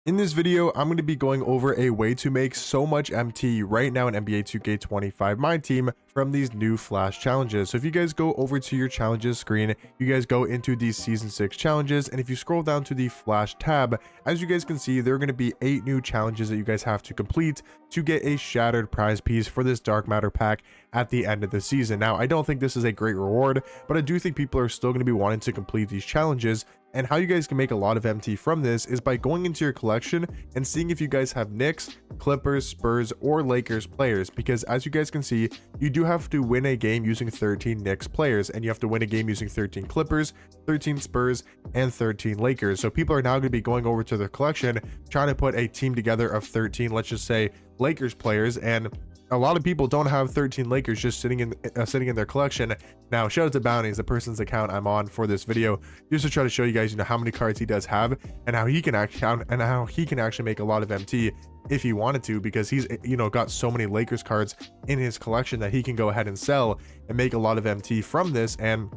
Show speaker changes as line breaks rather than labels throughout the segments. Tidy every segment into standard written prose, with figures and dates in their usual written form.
In this video, I'm going to be going over a way to make so much MT right now in NBA 2K25 Myteam from these new flash challenges. So if you guys go over to your challenges screen, you guys go into these season 6 challenges, and if you scroll down to the flash tab, as you guys can see, there are going to be 8 new challenges that you guys have to complete to get a shattered prize piece for this dark matter pack at the end of the season. Now, I don't think this is a great reward, but I do think people are still going to be wanting to complete these challenges. And how you guys can make a lot of MT from this is by going into your collection and seeing if you guys have Knicks, Clippers, Spurs, or Lakers players, because as you guys can see, you do have to win a game using 13 Knicks players, and you have to win a game using 13 Clippers, 13 Spurs, and 13 Lakers. So people are now going to be going over to their collection, trying to put a team together of 13, let's just say Lakers players, and a lot of people don't have 13 Lakers just sitting in their collection. Now, shout out to Bounties, the person's account I'm on for this video, just to try to show you guys, how many cards he does have and how he can actually make a lot of MT if he wanted to, because he's got so many Lakers cards in his collection that he can go ahead and sell and make a lot of MT from this. And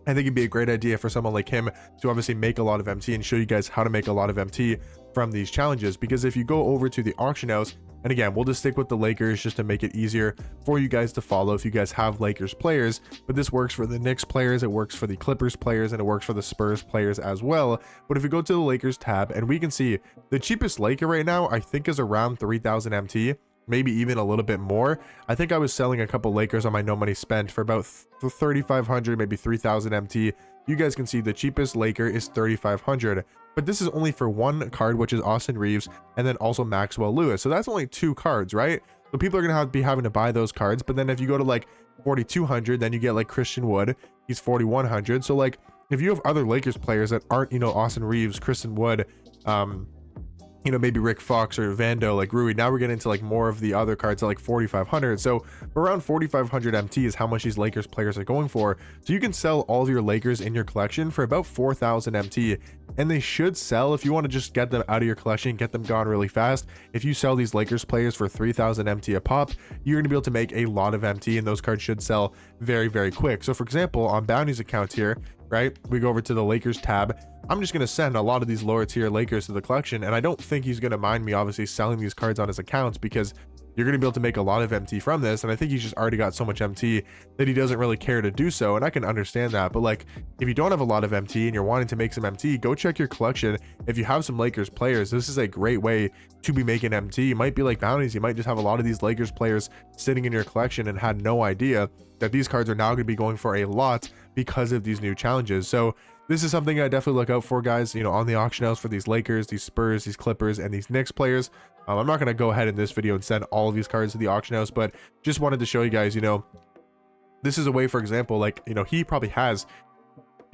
I think it'd be a great idea for someone like him to obviously make a lot of MT and show you guys how to make a lot of MT from these challenges. Because if you go over to the auction house, and again, we'll just stick with the Lakers just to make it easier for you guys to follow if you guys have Lakers players, but this works for the Knicks players, it works for the Clippers players, and it works for the Spurs players as well. But if we go to the Lakers tab, and we can see the cheapest Laker right now, I think is around 3,000 MT, maybe even a little bit more. I think I was selling a couple Lakers on my no money spent for about 3,500, maybe 3,000 MT. You guys can see the cheapest Laker is 3,500, but this is only for one card, which is Austin Reeves, and then also Maxwell Lewis. So that's only 2 cards, right? So people are gonna be having to buy those cards. But then if you go to like 4,200, then you get like Christian Wood, he's 4,100. So like if you have other Lakers players that aren't Austin Reeves, Christian Wood, maybe Rick Fox or Vando, like Rui, now we're getting into like more of the other cards at like 4,500. So around 4,500 MT is how much these Lakers players are going for. So you can sell all of your Lakers in your collection for about 4,000 MT, and they should sell if you want to just get them out of your collection, get them gone really fast. If you sell these Lakers players for 3,000 MT a pop, you're going to be able to make a lot of MT, and those cards should sell very, very quick. So for example, on Bounty's account here, right, we go over to the Lakers tab. I'm just going to send a lot of these lower tier Lakers to the collection, and I don't think he's going to mind me obviously selling these cards on his accounts, because you're going to be able to make a lot of MT from this. And I think he's just already got so much MT that he doesn't really care to do so, and I can understand that. But like, if you don't have a lot of MT and you're wanting to make some MT, go check your collection. If you have some Lakers players, this is a great way to be making MT. You might be like Bounties, you might just have a lot of these Lakers players sitting in your collection and had no idea that these cards are now going to be going for a lot because of these new challenges. So this is something I definitely look out for, guys, on the auction house for these Lakers, these Spurs, these Clippers, and these Knicks players. I'm not going to go ahead in this video and send all of these cards to the auction house, but just wanted to show you guys, this is a way, for example, like, he probably has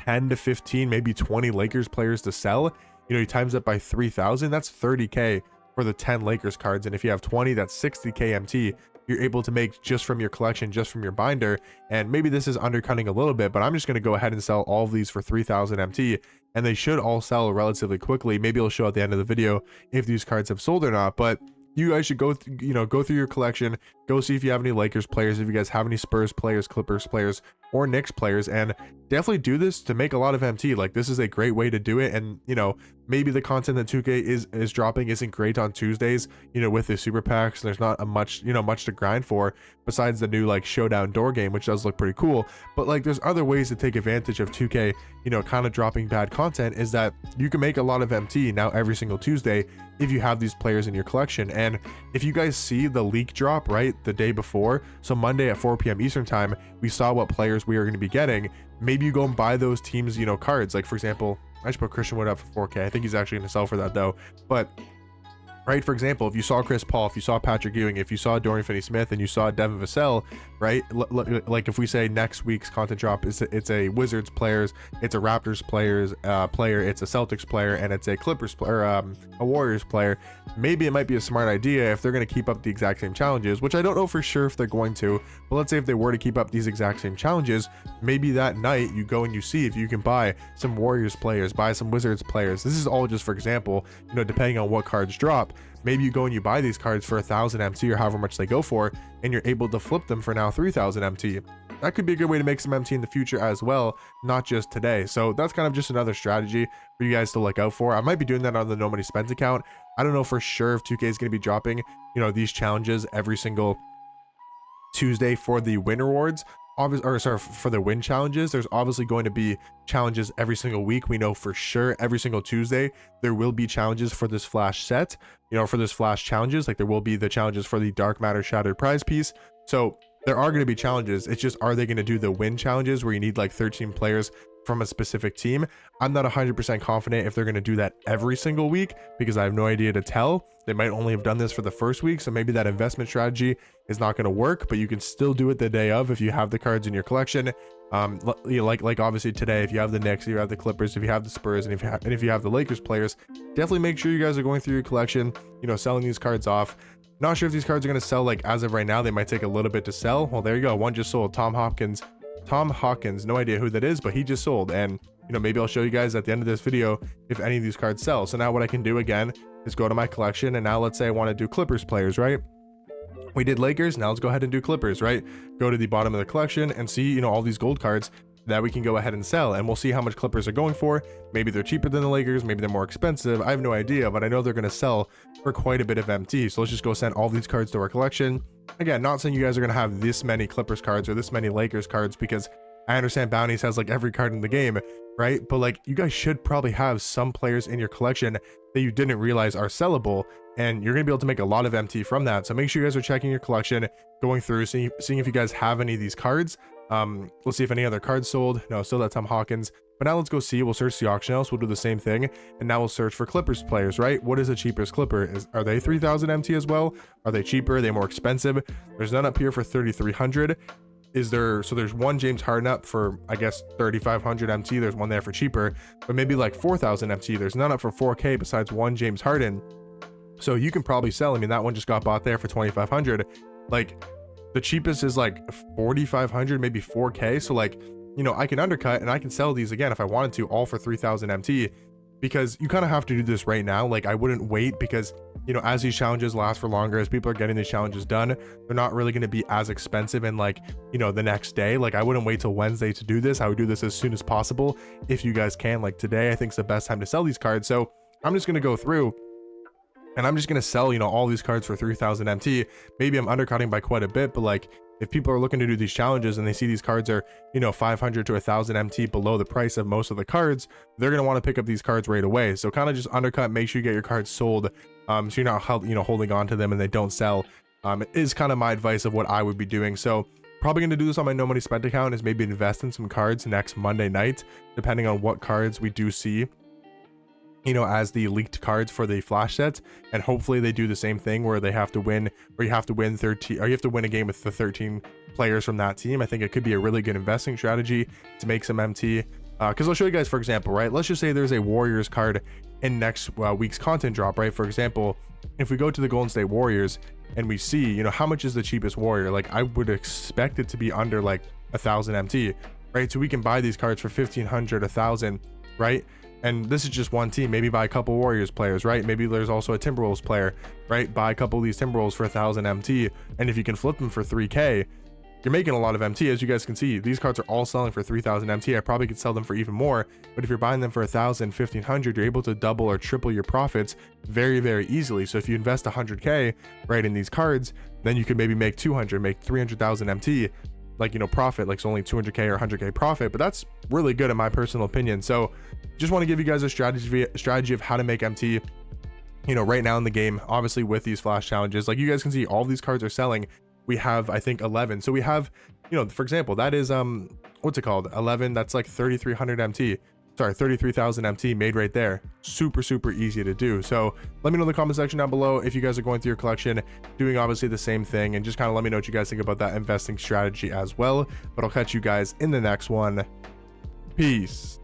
10 to 15, maybe 20 Lakers players to sell. He times that by 3,000, that's 30K for the 10 Lakers cards. And if you have 20, that's 60K MT you're able to make just from your collection, just from your binder. And maybe this is undercutting a little bit, but I'm just going to go ahead and sell all of these for 3,000 MT, and they should all sell relatively quickly. Maybe it'll show at the end of the video if these cards have sold or not, but you guys should go through your collection, go see if you have any Lakers players, if you guys have any Spurs players, Clippers players, or Knicks players, and definitely do this to make a lot of MT. Like, this is a great way to do it. And maybe the content that 2K is dropping isn't great on Tuesdays, with the super packs. There's not a much to grind for besides the new like showdown door game, which does look pretty cool. But like, there's other ways to take advantage of 2K kind of dropping bad content, is that you can make a lot of MT now every single Tuesday if you have these players in your collection. And if you guys see the leak drop right the day before, so Monday at 4 p.m. Eastern time, we saw what players we are going to be getting. Maybe you go and buy those teams cards. Like, for example, I should put Christian Wood up for 4K. I think he's actually going to sell for that though. But right, for example, if you saw Chris Paul, if you saw Patrick Ewing, if you saw Dorian Finney-Smith, and you saw Devin Vassell, right? Like, if we say next week's content drop it's a Wizards players, it's a Raptors players player, it's a Celtics player, and it's a Clippers player, a Warriors player, maybe it might be a smart idea if they're going to keep up the exact same challenges, which I don't know for sure if they're going to, but let's say if they were to keep up these exact same challenges, maybe that night you go and you see if you can buy some Warriors players, buy some Wizards players. This is all just for example, depending on what cards drop. Maybe you go and you buy these cards for 1,000 MT or however much they go for, and you're able to flip them for now 3,000 MT. that could be a good way to make some MT in the future as well, not just today. So that's kind of just another strategy for you guys to look out for. I might be doing that on the No Money Spent account. I don't know for sure if 2K is going to be dropping, you know, these challenges every single Tuesday for the win rewards, for the win challenges. There's obviously going to be challenges every single week. We know for sure every single Tuesday there will be challenges for this flash set, you know, for this flash challenges. Like there will be the challenges for the Dark Matter Shattered prize piece. So there are going to be challenges. It's just, are they going to do the win challenges where you need like 13 players from a specific team? I'm not 100% confident if they're going to do that every single week, because I have no idea to tell. They might only have done this for the first week, so maybe that investment strategy is not going to work, but you can still do it the day of if you have the cards in your collection. You know, like obviously today, if you have the Knicks, if you have the Clippers, if you have the Spurs, and if you have the Lakers players, definitely make sure you guys are going through your collection, you know, selling these cards off. Not sure if these cards are going to sell. Like as of right now, they might take a little bit to sell. Well, there you go, one just sold. Tom Hawkins, no idea who that is, but he just sold. And you know, maybe I'll show you guys at the end of this video if any of these cards sell. So now what I can do again is go to my collection, and now let's say I want to do Clippers players, right? We did Lakers, now let's go ahead and do Clippers, right? Go to the bottom of the collection and see, you know, all these gold cards that we can go ahead and sell, and we'll see how much Clippers are going for. Maybe they're cheaper than the Lakers, maybe they're more expensive. I have no idea, but I know they're going to sell for quite a bit of MT. So let's just go send all these cards to our collection. Again, not saying you guys are going to have this many Clippers cards or this many Lakers cards, because I understand Bounties has like every card in the game, right? But like, you guys should probably have some players in your collection that you didn't realize are sellable, and you're gonna be able to make a lot of MT from that. So make sure you guys are checking your collection, going through, seeing if you guys have any of these cards. Let's see if any other cards sold. No, still that Tom Hawkins. But now let's go see. We'll search the auction house. We'll do the same thing, and now we'll search for Clippers players, right? What is the cheapest Clipper? Are they 3,000 MT as well? Are they cheaper? Are they more expensive? There's none up here for 3,300. So there's one James Harden up for, I guess, 3,500 MT. There's one there for cheaper, but maybe like 4,000 MT. There's none up for 4K besides one James Harden. So you can probably sell. I mean, that one just got bought there for 2,500. Like the cheapest is like 4,500, maybe 4K. So like, you know, I can undercut and I can sell these again if I wanted to, all for 3,000 MT, because you kind of have to do this right now. Like I wouldn't wait, because you know, as these challenges last for longer, as people are getting these challenges done, they're not really going to be as expensive in like, you know, the next day. Like I wouldn't wait till Wednesday to do this. I would do this as soon as possible if you guys can. Like today I think is the best time to sell these cards. So I'm just going to go through and I'm just going to sell, you know, all these cards for 3,000 MT. Maybe I'm undercutting by quite a bit, but like if people are looking to do these challenges and they see these cards are, you know, 500 to 1,000 MT below the price of most of the cards, they're going to want to pick up these cards right away. So kind of just undercut, make sure you get your cards sold, so you're not, you know, holding on to them and they don't sell. It is kind of my advice of what I would be doing. So probably going to do this on my No Money Spent account, is maybe invest in some cards next Monday night, depending on what cards we do see, you know, as the leaked cards for the flash sets. And hopefully they do the same thing where they have to win, or you have to win 13, or you have to win a game with the 13 players from that team. I think it could be a really good investing strategy to make some MT. Because I'll show you guys, for example, right? Let's just say there's a Warriors card in next week's content drop, right? For example, if we go to the Golden State Warriors and we see, you know, how much is the cheapest Warrior? Like I would expect it to be under like 1,000 MT, right? So we can buy these cards for 1,500, 1,000, right? And this is just one team. Maybe buy a couple Warriors players, right? Maybe there's also a Timberwolves player, right? Buy a couple of these Timberwolves for 1,000 MT, and if you can flip them for 3K, you're making a lot of MT. As you guys can see, these cards are all selling for 3,000 MT. I probably could sell them for even more, but if you're buying them for 1,000, 1,500, you're able to double or triple your profits very, very easily. So if you invest 100K right in these cards, then you could maybe make 200, make 300,000 MT, like, you know, profit. Like it's only 200K or 100K profit, but that's really good in my personal opinion. So just want to give you guys a strategy of how to make MT, you know, right now in the game. Obviously with these flash challenges, like you guys can see, all these cards are selling. We have, I think, 11. So we have, you know, for example, that is what's it called, 11, that's like 3,300 MT, sorry, 33,000 MT made right there. Super easy to do. So let me know in the comment section down below if you guys are going through your collection doing obviously the same thing, and just kind of let me know what you guys think about that investing strategy as well. But I'll catch you guys in the next one. Peace.